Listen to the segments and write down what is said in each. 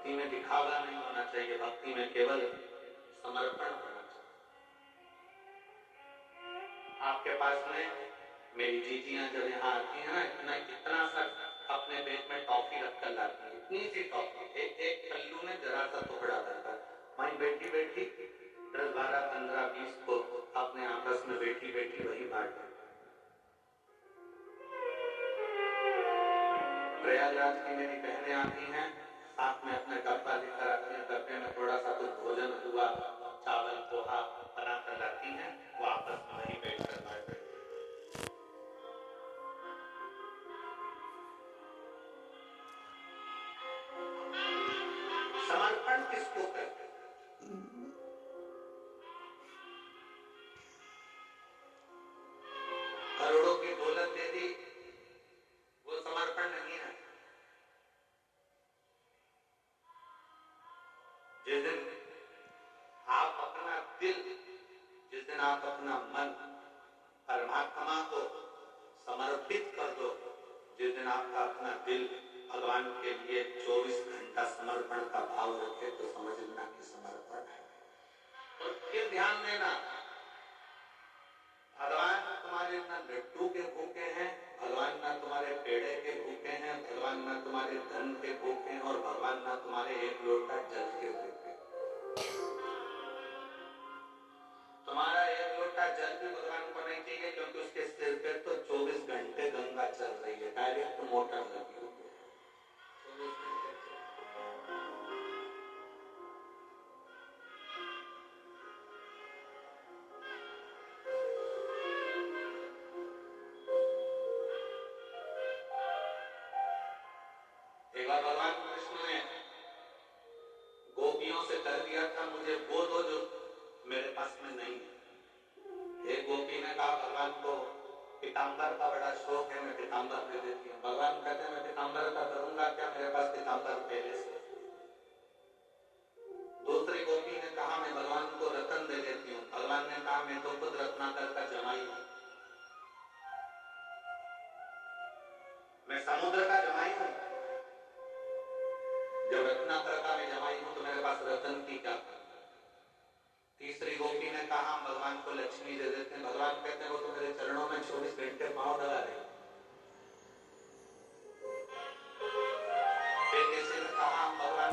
भक्ति में दिखावा नहीं होना चाहिए, भक्ति में केवल समर्पण होना चाहिए। आपके पास में मेरी जीजियां जब यहाँ आती है ना, इतना सा अपने बैग में टॉफी रखकर लाती है, इतनी सी टॉफी, एक पल्लू में जरा सा टुकड़ा रहता है। वहीं बैठी बैठी 10, 12, 15, 20 को अपने आपस में बैठी बैठी वही बांट। प्रयागराज की मेरी बहनें आती हैं, साथ में अपने डब्बा लेकर आती हैं, डब्बे में थोड़ा सा कुछ भोजन हुआ, चावल पोहा बना कर लाती हैं, वो आपस में वही बैठ कर बांटते हैं। समर्पण किसको कहते हैं? करोड़ों की दौलत दे दी, वो समर्पण नहीं है। जिस दिन आप अपना दिल, जिस दिन आप अपना मन परमात्मा को समर्पित कर दो, जिस दिन आपका अपना दिल भगवान के लिए 24 घंटा समर्पण का भाव रखे, तो समझ लेना कि समर्पण है। और फिर ध्यान देना, भगवान तुम्हारे ना लड्डू के भूखे हैं, भगवान ना तुम्हारे पेड़े के भूखे हैं, भगवान ना तुम्हारे धन के भूखे हैं, और भगवान ना तुम्हारे एक लोटा जल के भूखे। तुम्हारा एक लोटा जल भी भगवान को नहीं चाहिए, क्योंकि उसके सिर पे तो 24 घंटे गंगा चल रही है, डायरेक्ट मोटर लगी हुई है। एक बार भगवान कृष्ण ने गोपियों से कर दिया था, मुझे वो दो जो मेरे पास में नहीं है। एक गोपी ने कहा भगवान को पीताम्बर का बड़ा शौक है, मैं पीताम्बर दे देती हूँ। भगवान कहते हैं मैं पीताम्बर का करूंगा क्या, मेरे पास पीताम्बर पहले से। दूसरी गोपी ने कहा मैं भगवान को रतन दे देती हूँ। भगवान ने कहा मैं तो खुद रत्नाकर का जमाई हूँ, मैं समुद्र का जमाई हूँ। जब रत्नाकर का मैं जमाई हूँ तो मेरे पास रतन की क्या। तीसरी गोपी ने कहा भगवान को लक्ष्मी दे देते हैं। भगवान कहते हैं वो तो मेरे चरणों में 24 घंटे पांव लगा रहे। फिर किसी ने कहा भगवान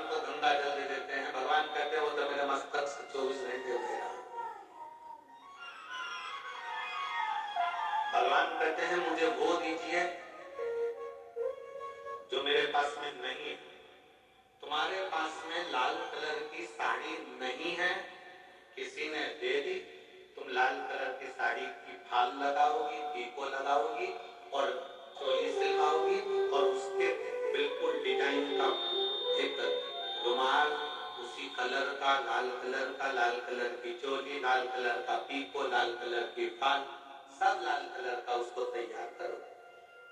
को गंगा जल दे देते हैं। भगवान कहते हैं वो तो मेरे मस्तक से 24 घंटे हो गया। भगवान कहते हैं मुझे वो दीजिए जो मेरे पास में नहीं है। तुम्हारे पास में लाल कलर की साड़ी नहीं है, किसी ने दे दी, तुम लाल कलर की साड़ी की फाल लगाओगी, पीको लगाओगी और चोली सिलवाओगी और उसके बिल्कुल डिजाइन का एक रुमाल उसी कलर का, लाल कलर की चोली, लाल कलर का पीको, लाल कलर की फाल, सब लाल कलर का उसको तैयार करो।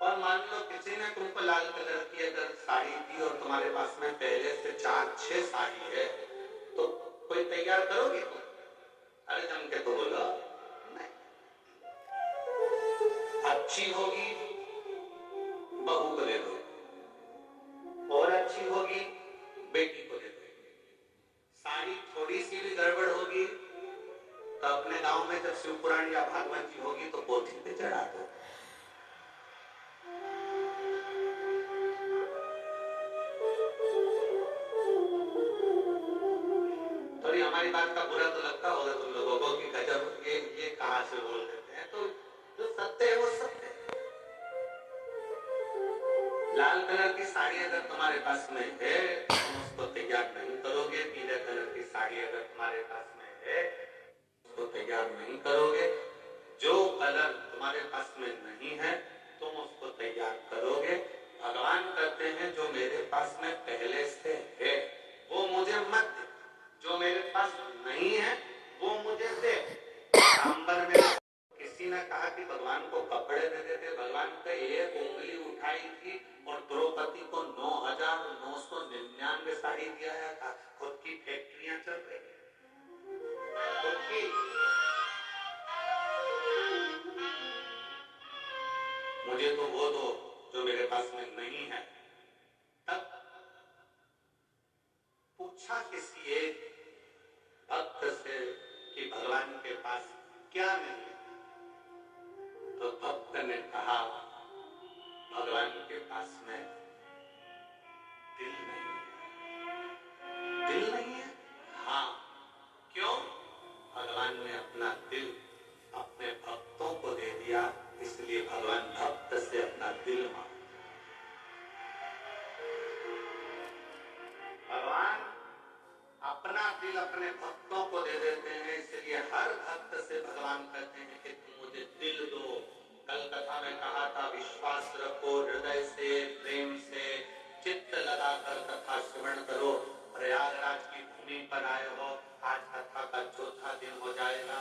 और मान लो किसी ने तुमको लाल कलर की अगर साड़ी दी और तुम्हारे पास में पहले से 4-6 साड़ी है, तो कोई तैयार करोगे तुम? अरे जम के तो बोलो नहीं। अच्छी होगी बहू को दे दो, और अच्छी होगी बेटी को दे दो। साड़ी थोड़ी सी भी गड़बड़ होगी तो अपने गांव में जब शिव पुराण या भागवत जी होगी तो पोथी पे चढ़ा दो। थोड़ी हमारी बात का बुरा तो लगता होगा तुम लोगों को कि गजब ये कहां से बोल देते हैं, तो जो सत्य है वो सत्य है। लाल कलर की साड़ी अगर तुम्हारे पास में है तुम उसको तैयार नहीं करोगे। पीले कलर की साड़ी अगर तुम्हारे पास में है उसको तैयार नहीं करोगे। जो कलर तुम्हारे पास में नहीं है तुम उसको तैयार करोगे। भगवान कहते हैं जो मेरे पास में पहले से है वो मुझे मत दे, जो मेरे पास नहीं है वो मुझे दे। सांबर में किसी ने कहा कि भगवान को कपड़े दे देते। भगवान का एक उंगली उठाई थी और द्रौपदी को 9,999 साड़ी दिया था। खुद की फैक्ट्रियां चल रही है। कि मुझे तो वो दो जो मेरे पास में नहीं है। तब पूछा किसी एक भक्त से कि भगवान के पास क्या नहीं? तो भक्त ने कहा भगवान के पास में दिल नहीं है। दिल नहीं है? हाँ। क्यों? भगवान ने अपना दिल अपने भक्तों को दे दिया, इसलिए भगवान भक्त से अपना दिल मांगते। भगवान अपना दिल अपने भक्तों को दे देते हैं, इसलिए हर भक्त से भगवान कहते हैं कि तुम मुझे दिल दो। कल कथा में कहा था विश्वास रखो, हृदय से, प्रेम से, चित्त लगाकर कथा श्रवण करो। प्रयागराज की भूमि पर आए हो, आज कथा का चौथा दिन हो जाएगा,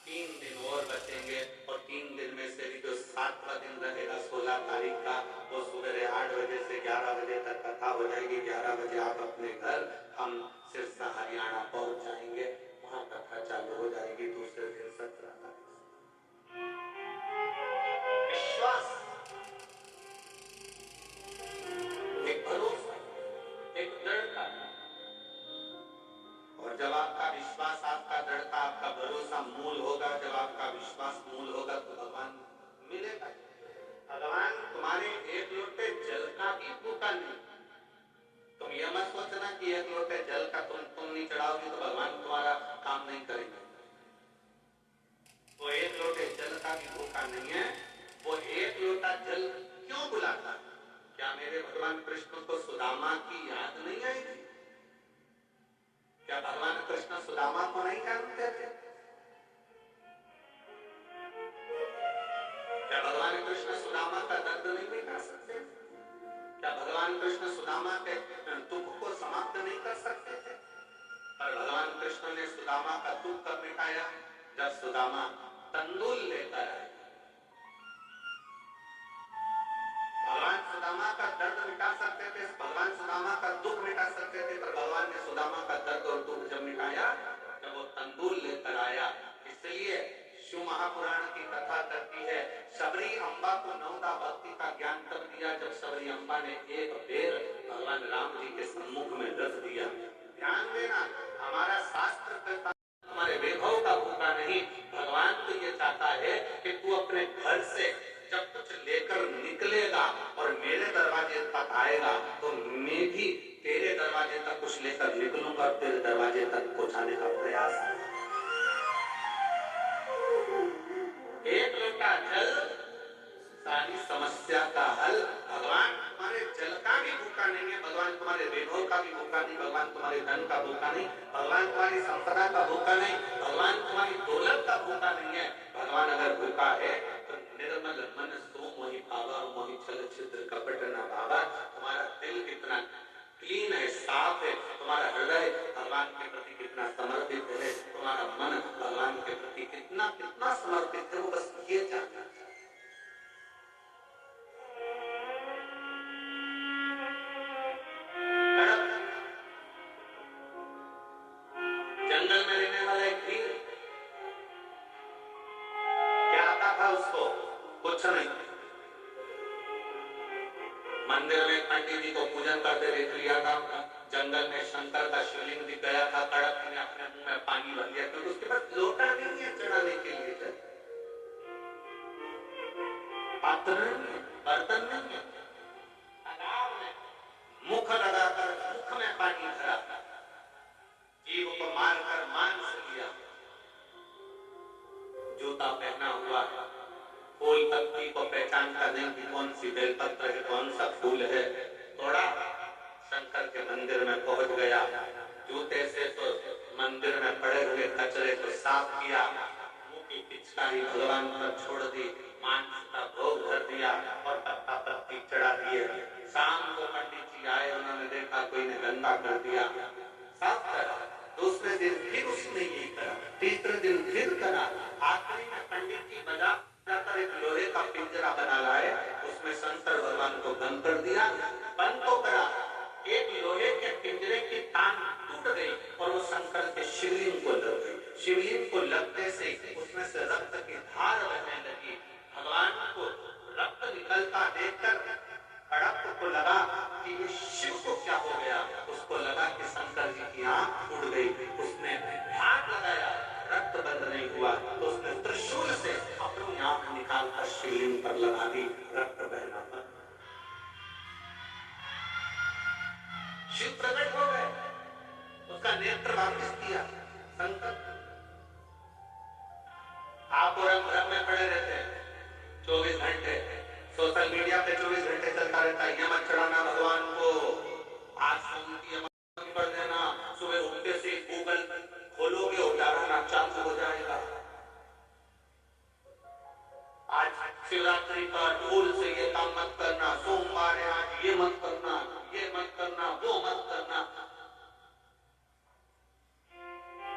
3 दिन और बचेंगे और 3 दिन में से भी जो 7वां दिन रहेगा 16 तारीख का, वो सुबह 8 बजे से 11 बजे तक कथा हो जाएगी। 11 बजे आप अपने घर, हम सिरसा हरियाणा पहुंच जाएंगे, वहां कथा चालू हो जाएगी दूसरे दिन 17 तारीख। विश्वास, एक भरोसा, एक दृढ़ता। और जब आपका विश्वास, आपका दृढ़ता, आपका भरोसा मूल होगा, जब आपका विश्वास मूल होगा तो भगवान मिलेगा। भगवान तुम्हारे एक लोटे जल का भी भूखा नहीं। तुम यह मत सोचना कि एक लोटे जल का तुम नहीं चढ़ाओगे तो भगवान तुम्हारा काम नहीं करेंगे। वो एक लोटे जल का भी भूखा नहीं है। वो एक लोटा जल क्यों बुलाता? क्या मेरे भगवान कृष्ण को सुदामा की याद नहीं आई थी? क्या भगवान कृष्ण सुदामा को नहीं जानते थे? क्या भगवान कृष्ण सुदामा का दर्द नहीं मिटा सकते? क्या भगवान कृष्ण सुदामा के दुख को समाप्त नहीं कर सकते थे? पर भगवान कृष्ण ने सुदामा का दुख कब मिटाया? जब सुदामा तंदूल लेकर आए। भगवान सुदामा का दर्द मिटा सकते थे, भगवान सुदामा का दुख मिटा सकते थे, पर भगवान ने सुदामा का दर्द और दुख जब मिटाया जब वो तंदूल लेकर आया। इसलिए शिव महापुराण की कथा करती है, सबरी अम्बा को 9 भक्ति का ज्ञान तब दिया जब सबरी अम्बा ने एक बेर भगवान राम जी के सम्मुख में रख दिया। ध्यान देना, हमारा शास्त्र कहता तुम्हारे वैभव का भूखा नहीं। भगवान तो ये चाहता है कि तू अपने घर से जब कुछ लेकर निकलेगा और मेरे दरवाजे तक आएगा तो मैं भी तेरे दरवाजे तक कुछ लेकर निकलूंगा और तेरे दरवाजे तक पहुंचाने का प्रयास करूंगा। एक लोटा जल सारी समस्या का हल। भगवान तुम्हारे जल का भी भूखा नहीं है, भगवान तुम्हारे वैभव का भी भूखा नहीं, भगवान तुम्हारे धन का भूखा नहीं, भगवान तुम्हारी संपदा का भूखा नहीं, भगवान तुम्हारी दौलत का भूखा नहीं है। भगवान अगर भूखा है तो निर्मल मन सो मोहि भावा, मोहि छल छिद्र कपट न भावा। तुम्हारा दिल कितना क्लीन है, साफ है, तुम्हारा हृदय भगवान के प्रति कितना समर्पित है, तुम्हारा मन भगवान के प्रति कितना कितना समर्पित है, वो बस ये जानना चाहिए। जंगल में रहने वाला एक भीड़, क्या आता था उसको? कुछ नहीं। मंदिर में पंडित जी को पूजन करते देख लिया था, जंगल में शंकर का शिवलिंग दिख गया था, कड़क ने अपने मुंह में पानी भर लिया क्योंकि उसके पास लोटा नहीं है चढ़ाने के लिए, पात्र नहीं है, बर्तन नहीं है। तालाब में मुख लगाकर मुख में पानी भरा, जीव को मारकर मांस लिया, जूता पहना हुआ, फूल पत्ती को पहचानता नहीं कि कौन सी बेलपत्र है, कौन सा फूल है, थोड़ा शंकर के मंदिर में पहुंच गया, जूते से तो मंदिर में पड़े हुए कचरे को साफ किया, मुंह की पिचकारी भगवान पर छोड़ दी, मांस का भोग धर दिया और पत्ता पत्ती चढ़ा दिए। शाम को पंडित जी आए, उन्होंने देखा कोई ने गंदा कर दिया, साफ करा। दूसरे दिन फिर उसने यही करा, तीसरे दिन फिर करा, आखिरी में पंडित जी बाजार जाकर एक लोहे का पिंजरा बना लाए, उसमें शंकर भगवान को बंद कर दिया। बंद तो करा, एक लोहे के पिंजरे की तान टूट गई और वो शंकर के शिवलिंग को लग गई। शिवलिंग को लगते से उसमें से रक्त की धार बहने लगी। भगवान को रक्त निकलता देखकर कड़प को लगा कि ये शिव को क्या हो गया। उसको लगा कि शंकर जी की आंख उड़ गई। उसने हाथ लगाया, रक्त बंद नहीं हुआ, तो उसने त्रिशूल से अपनी आंख निकालकर शिवलिंग पर लगा दी, रक्त बहना बंद। शिव प्रकट हो गए, उसका नेत्र वापस दिया। शंकर आप रंग में पड़े रहते हैं 24 घंटे, सोशल मीडिया पे 24 घंटे चलता रहता है। ये मत चढ़ाना भगवान को, आज से उनकी मत कर देना। सुबह उठते से गूगल खोलोगे उतारना चालू हो जाएगा। आज शिवरात्रि पर भूल से ये काम मत करना, सोमवार है आज ये मत करना, ये मत करना, वो मत करना।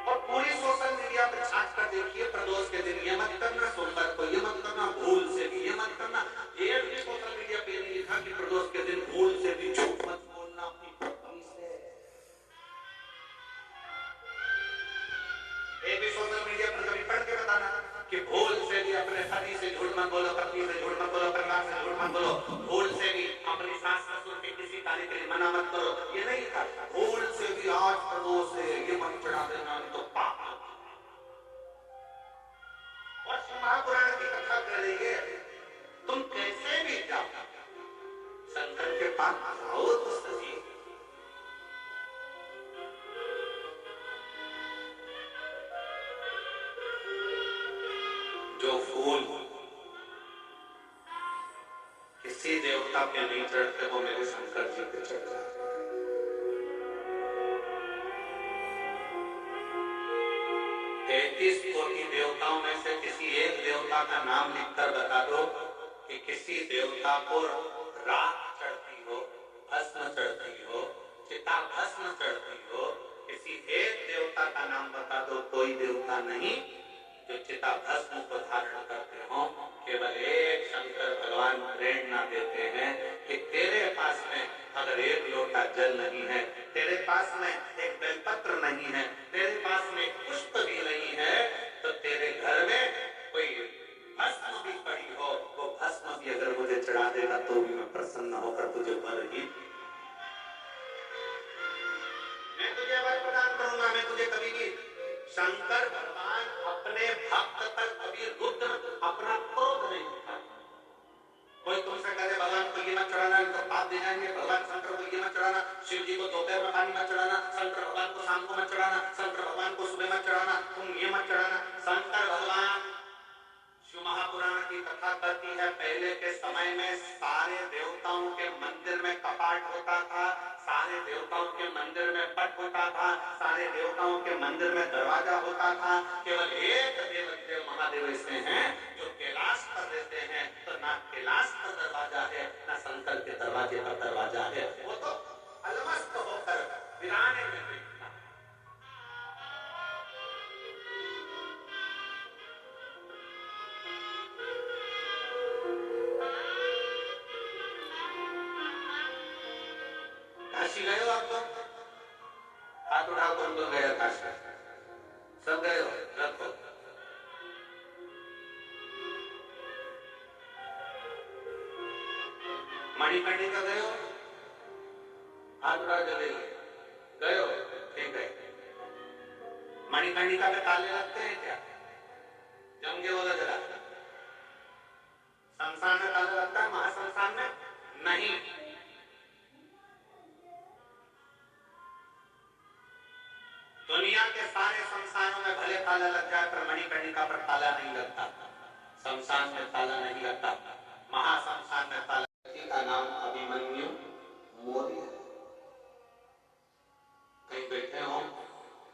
और पूरी सोशल मीडिया पे छाट कर देखिए, प्रदोष के दिन ये मत करना, सोमवार को ये मत करना, भूल से भी ये मत करना। ये भी सोशल मीडिया पे नहीं लिखा कि प्रदोष के दिन भूल से भी झूठ मत बोलना अपनी पत्नी से। ये भी सोशल मीडिया पर कभी पढ़ के बताना कि भूल से भी अपने पति से झूठ मत बोलो, पत्नी से झूठ मत बोलो, परिवार से झूठ मत बोलो। भूल से भी अपनी सास ससुर के किसी कार्य के लिए मना मत करो, ये नहीं था। भूल से भी आज प्रदोष से ये मत चढ़ा देना, तो पाप। और महापुराण की कथा करेंगे, तुम कैसे भी जाओ शंकर के पास आओ तो सही। जो फूल किसी देवता पे नहीं चढ़ते वो मेरे शंकर जी पे चढ़ जाते। 33 कोटि देवताओं में से किसी एक देवता का नाम लिखकर बता दो कि किसी देवता को राख चढ़ती हो, भस्म चढ़ती हो, चिता भस्म चढ़ती हो। किसी एक देवता का नाम बता दो, कोई देवता नहीं जो चिता भस्म को धारण करते हो। केवल एक शंकर भगवान प्रेरणा देते हैं कि तेरे पास में अगर एक लोटा जल नहीं है, तेरे पास में एक बेलपत्र नहीं है, तेरे पास में पुष्प भी नहीं है, तो तेरे घर में कोई भस्म भी पड़ी हो, वो भस्म भी अगर मुझे चढ़ा देगा तो भी मैं प्रसन्न होकर तुझे वर ही, मैं तुझे वर प्रदान करूंगा। मैं तुझे कभी भी, शंकर भगवान अपने भक्त पर कभी रुद्र अपना क्रोध नहीं दिखाते। कोई तुमसे कहे भगवान को ये मत चढ़ाना तो पाप दे जाएंगे, भगवान शंकर को ये मत चढ़ाना, शिव जी को दोपहर में पानी मत चढ़ाना, शंकर भगवान को शाम को मत चढ़ाना, शंकर भगवान को सुबह मत चढ़ाना, तुम ये मत चढ़ाना। शंकर भगवान, शिव महापुराण की कथा कहती है, पहले के समय में सारे देवताओं के मंदिर में कपाट होता था, सारे देवताओं के मंदिर में पट होता था, सारे देवताओं के मंदिर में दरवाजा होता था। केवल एक देव महादेव ऐसे हैं जो कैलाश पर रहते हैं, तो ना कैलाश पर दरवाजा है, ना शंकर के दरवाजे पर दरवाजा है। वो तो अलमस्त होकर वीराने में बैठता। काशी गए हो आप लोग? हाथ उठाओ, कौन कौन गए काशी? सब गए हो? रखो। मणिकर्णिका गए हो? हाथ उठाओ, जल्दी गए हो? ठीक है। मणिकर्णिका पे ताले लगते हैं क्या? जम के बोला जरा। शमशान में ताला लगता है, महाशमशान में नहीं। दुनिया के सारे शमशानों में भले ताला लग जाए, पर मणिकर्णिका पर ताला नहीं लगता। शमशान में ताला नहीं लगता, महाशमशान में ताला। का नाम अभिमन्यु मौर्य। कहीं बैठे हो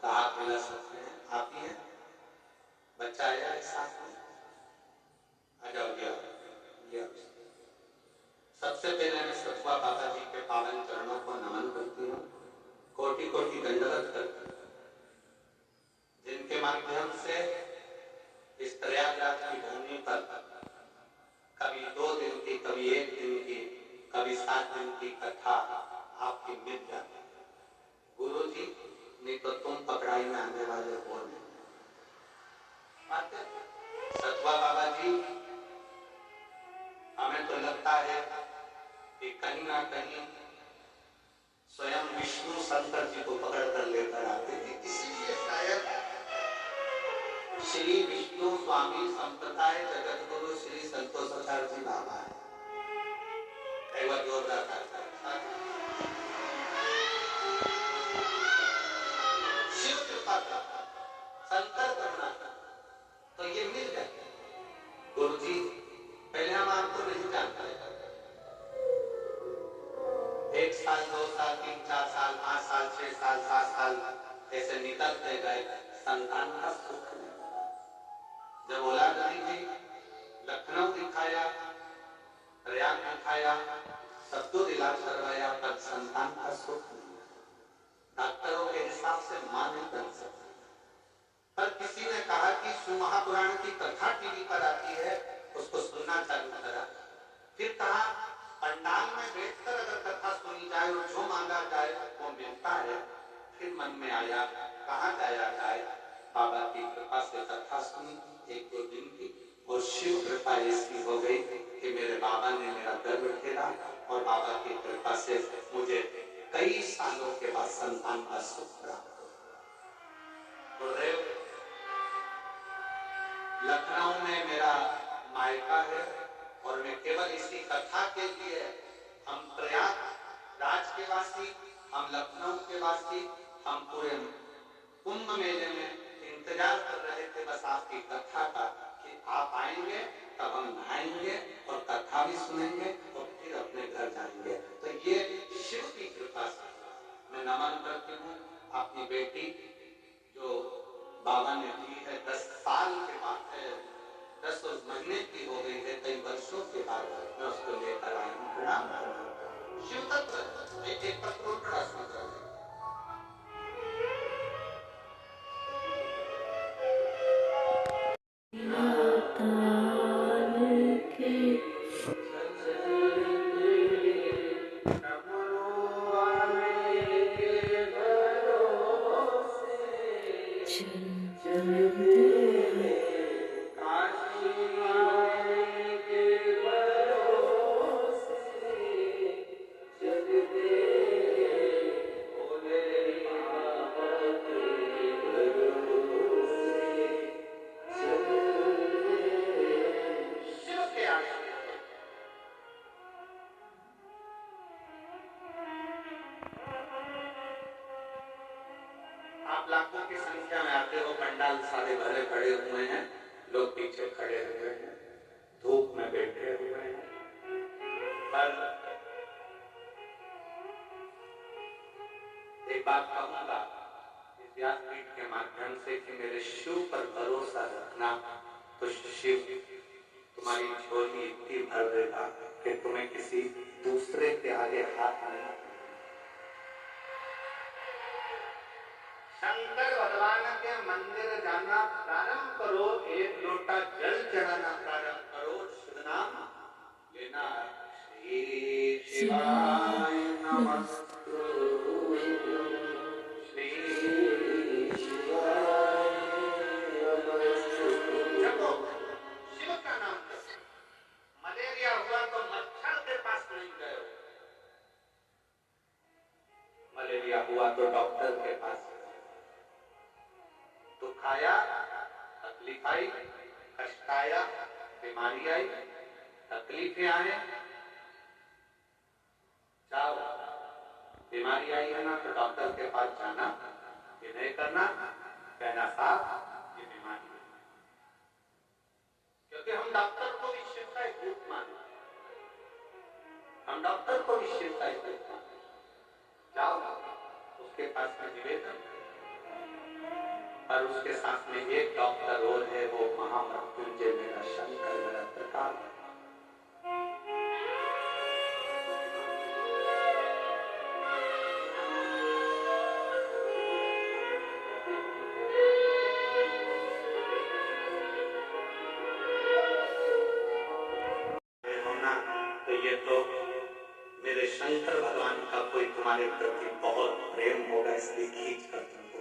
तो हाथ मिला सकते हैं, आती है बच्चा आया एक साथ में, आ जाओ गया। सबसे पहले मैं सतुआ बाबा जी के पावन चरणों को नमन करती हूँ, कोटि कोटि दंडवत करती हूँ, जिनके माध्यम से इस प्रयागराज की भूमि पर कभी 2 दिन की, कभी 1 दिन की, कभी 7 दिन की कथा आपकी मिल जाती है। गुरु जी, नहीं तो तुम पकड़ाई में आने वाले हो नहीं। कहीं ना कहीं स्वयं विष्णु शंकर जी को पकड़ कर लेकर आते थे। इसीलिए शायद श्री विष्णु स्वामी संप्रदाय जगत गुरु श्री संतोषाचार्य जी बाबा है। एक बार जोरदार शिव कृपा संकर करना तो ये मिल जाए। गुरु जी पहले हम आपको नहीं जानते, 1 साल 2 साल 3 4 साल 5 साल 6 साल 7 साल ऐसे निकलते गए, संतान का सुख नहीं। जब औलाद नहीं थी, लखनऊ दिखाया, प्रयाग दिखाया, सब तो इलाज करवाया, पर संतान का सुख नहीं। डॉक्टरों के हिसाब से मां नहीं बन सकती। पर किसी ने कहा कि शिव महापुराण की कथा टीवी पर आती है, उसको सुनना चालू करा। फिर कहा पंडाल में बैठकर अगर कथा सुनी जाए और जो मांगा जाए वो मिलता है। फिर मन में आया कहाँ जाया जाए। बाबा की कृपा से कथा सुनी 1-2 दिन की, और शिव कृपा ऐसी हो गई कि मेरे बाबा ने मेरा गर्व खेला, और बाबा की कृपा से मुझे कई सालों के बाद संतान का सुख प्राप्त हुआ। गुरुदेव, लखनऊ में मेरा मायका है, और मैं केवल इसी कथा के लिए, हम प्रयाग राज के वासी, हम लखनऊ के वासी, हम पूरे कुंभ मेले में इंतजार कर रहे थे बस आपकी कथा का, कि आप आएंगे तब हम नहाएंगे और कथा भी सुनेंगे और फिर अपने घर जाएंगे। तो ये शिव की कृपा से मैं नमन करती हूँ अपनी बेटी जो बाबा ने दी है। 10 साल के बाद, 10 महीने की हो गई है, कई वर्षों के बाद मैं उसको लेकर आई हूँ। प्रणाम शिव तत्व एक पत्र बड़ा सुंदर है। आप लाखों की संख्या में आते हो, पंडाल सारे भरे खड़े हुए हैं, लोग पीछे खड़े हुए हैं, धूप में बैठे हुए हैं। पर एक बात कहूंगा इस व्यासपीठ के माध्यम से कि मेरे शिव पर भरोसा रखना, तो शिव तुम्हारी झोली इतनी भर देगा कि तुम्हें किसी दूसरे के आगे हाथ नहीं। शंकर भगवान के मंदिर जाना प्रारंभ करो, 1 लोटा जल चढ़ाना प्रारंभ करो, शुभ नाम लेना। श्री शिवाय नमस्तु, श्री शिवाय नमस्तु। जपो, शिव का नाम जपो। मलेरिया हुआ तो मच्छर के पास नहीं गए, मलेरिया हुआ तो डॉक्टर के पास। दुख आया, तकलीफ आई, कष्ट आया, बीमारी आई, तकलीफें आए, जाओ। बीमारी आई है ना तो डॉक्टर के पास जाना, ये नहीं करना, कहना साहब ये बीमारी है। क्योंकि हम डॉक्टर को भी शिव का एक रूप मानते हैं, हम डॉक्टर को भी शिव का एक रूप मानते हैं। जाओ उसके पास में निवेदन, और उसके साथ में एक डॉक्टर और है, वो महामृत्युंजय मेरा शंकर मेरा प्रकाश। होना तो ये तो मेरे शंकर भगवान का कोई तुम्हारे प्रति बहुत प्रेम होगा, इसलिए खींच कर तुमको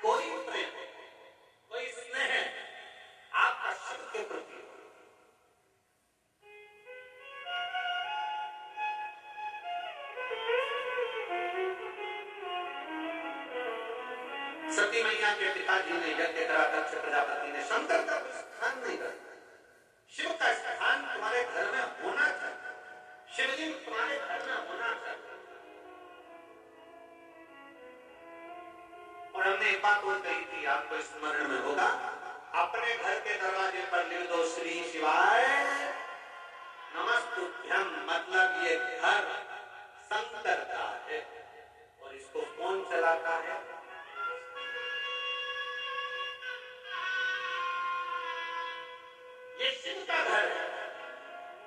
कोई प्रेम, कोई स्नेह आपका शिव के प्रति, सती मैया के पिताजी ने यज्ञ करा, दक्ष प्रजापति ने, शंकर का स्थान नहीं करता, शिव का स्थान तुम्हारे घर में होना चाहिए, शिवलिंग तुम्हारे घर में होना चाहिए। और हमने एक बात और कही थी, आपको स्मरण में होगा, अपने घर के दरवाजे पर लिख दो श्री शिवाय नमस्तुभ्यम, मतलब ये घर शंकर का है। और इसको कौन चलाता है? ये शिव का घर है,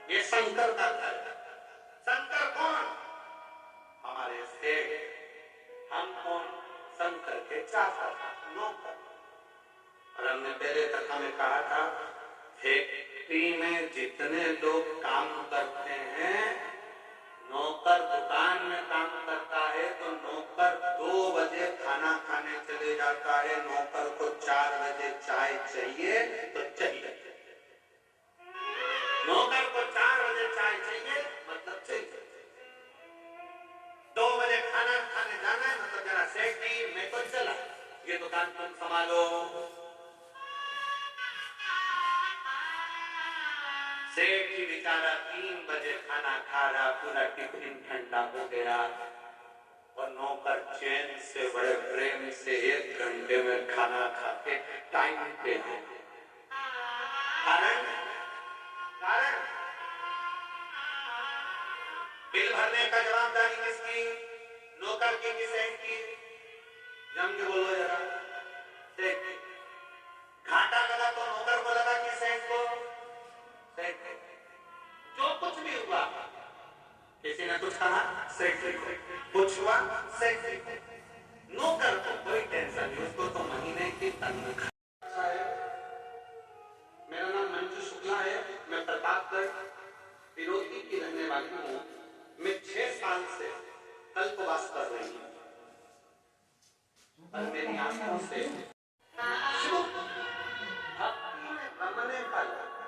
ये शंकर का घर है। शंकर कौन? हमारे सेठ। हम कौन? शंकर के चाचा, नौकर। और हमने पहले कथा में कहा था, फैक्ट्री में जितने लोग काम करते हैं, नौकर दुकान में काम करता है तो नौकर 2 बजे खाना खाने चले जाता है, नौकर को 4 बजे चाय चाहिए तो चाहिए, नौकर को 4 बजे चाय चाहिए मतलब चाहिए, 2 बजे खाना खाने जाना है मतलब जरा सेठ जी मैं तो चला, ये दुकान तुम संभालो। सेठ जी बेचारा 3 बजे खाना खा रहा, पूरा टिफिन ठंडा हो गया, और नौकर चैन से बड़े प्रेम से 1 घंटे में खाना खा के टाइम पे है। कारण बिल भरने का जवाबदारी किसकी? नौकर की कि सेठ की? जम के बोलो जरा। सेठ की। घाटा लगा तो नौकर को लगा कि सेठ को? सेठ को। जो कुछ भी हुआ, किसी ने कुछ कहा सेठ को, कुछ हुआ सेठ को, नौकर को कोई टेंशन नहीं, उसको तो महीने की तनख्वाह है। मेरा नाम मंजू शुक्ला है, मैं प्रतापगढ़ पिरोती की रहने वाली हूँ। मैं 6 साल से कल्पवास कर रही हूँ, और मेरी आंखों से शिव भक्ति में रमने का लगता है।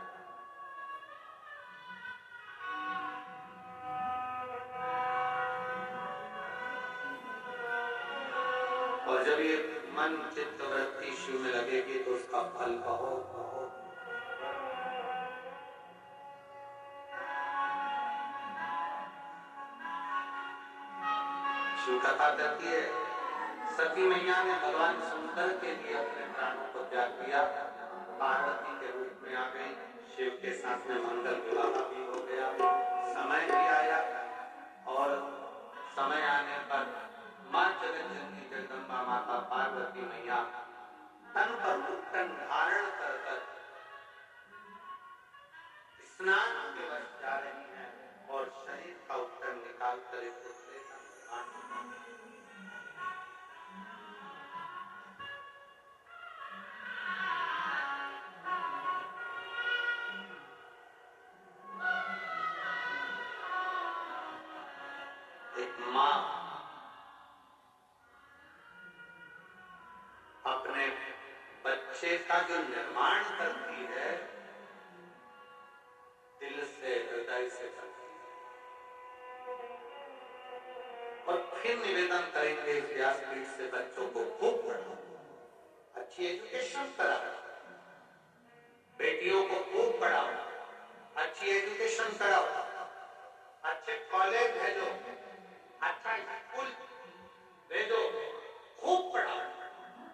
और जब ये मन चित्त वृत्ति शिव में लगेगी तो उसका फल बहुत बहुत। शिव कथा कहती है, सती मैया ने भगवान शंकर के लिए अपने प्राणों को त्याग दिया, पार्वती के रूप में आ गई, शिव के साथ में मंगल विवाह भी हो गया, समय भी आया, और समय आने पर मां जगतजननी जगदम्बा माता पार्वती मैया तन पर उत्तम धारण कर स्नान के वश जा रही है, और शरीर का उत्तम निकाल कर एक दूसरे का मां अपने बच्चे का जो निर्माण करती है, दिल से हृदय से करती है। और फिर निवेदन करेंगे इस व्यासपीठ से, बच्चों को खूब पढ़ाओ, अच्छी एजुकेशन कराओ, बेटियों को खूब पढ़ाओ, अच्छी एजुकेशन कराओ, अच्छे कॉलेज भेजो, अच्छा स्कूल भेजो, खूब पढ़ाओ।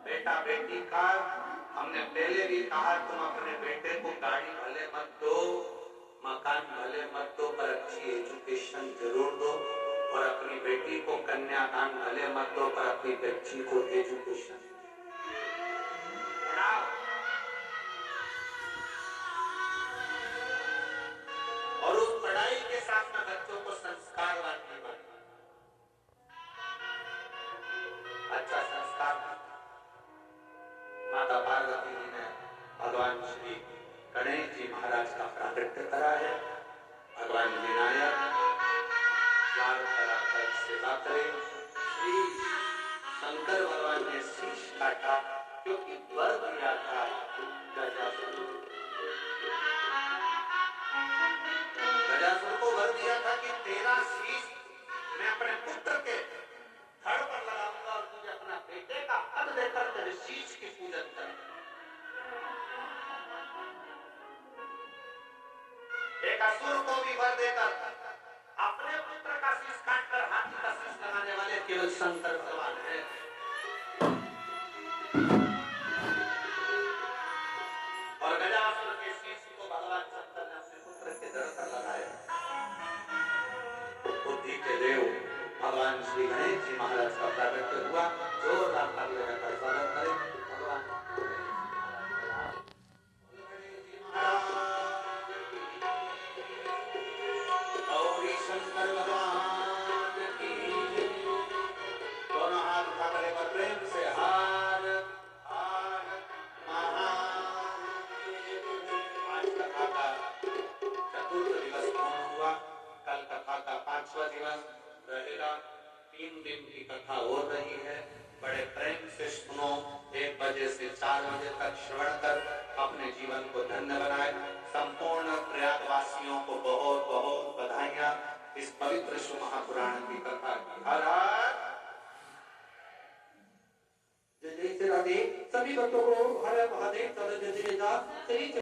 बेटा बेटी का हमने पहले भी कहा, तुम अपने बेटे को गाड़ी भले मत दो, मकान भले मत दो, पर अच्छी एजुकेशन जरूर दो, और अपनी बेटी को कन्यादान भले मत दो, पर अपनी बच्ची को एजुकेशन पढ़ाओ। और उस पढ़ाई के साथ में बच्चों को संस्कारवान भी बनाओ, अच्छा संस्कार। माता पार्वती जी ने भगवान श्री गणेश जी महाराज का प्राकट्य करा है। भगवान विनायक द्वार पर सेवा करें। श्री शंकर भगवान ने शीश काटा, क्योंकि वर दिया था गजासुर को वर दिया था कि तेरा शीश मैं अपने पुत्र के धड़ पर लगाऊंगा, और तुझे अपना बेटे का पद देकर के चीज की पूजन करते हैं। एक असुर को भी वर देकर अपने पुत्र का शीश काटकर हाथी का शीश लगाने वाले केवल शंकर भगवान हैं। और गजासुर के शीश को भगवान शंकर ने अपने पुत्र के धड़ पर लगाया। बुद्धि के देव भगवान श्री गणेश जी महाराज का प्राकट्य हुआ। जोरदार ताली बजाकर स्वागत करें भगवान गौरी शंकर भगवान की। दोनों हाथ पकड़े पर प्रेम से हार हार आज कथा का चतुर्थ दिवस पूर्ण हुआ। कल कथा का 5वां दिवस रहेगा। 3 दिन की कथा हो रही है। बड़े प्रेम से सुनो। 1 बजे से 4 बजे तक श्रवण कर अपने जीवन को धन्य बनाए। संपूर्ण प्रयागवासियों को बहुत बहुत बधाइयां इस पवित्र शिव महापुराण की कथा की। हर हर जय जय श्री राधे। सभी भक्तों को हर हर महादेव।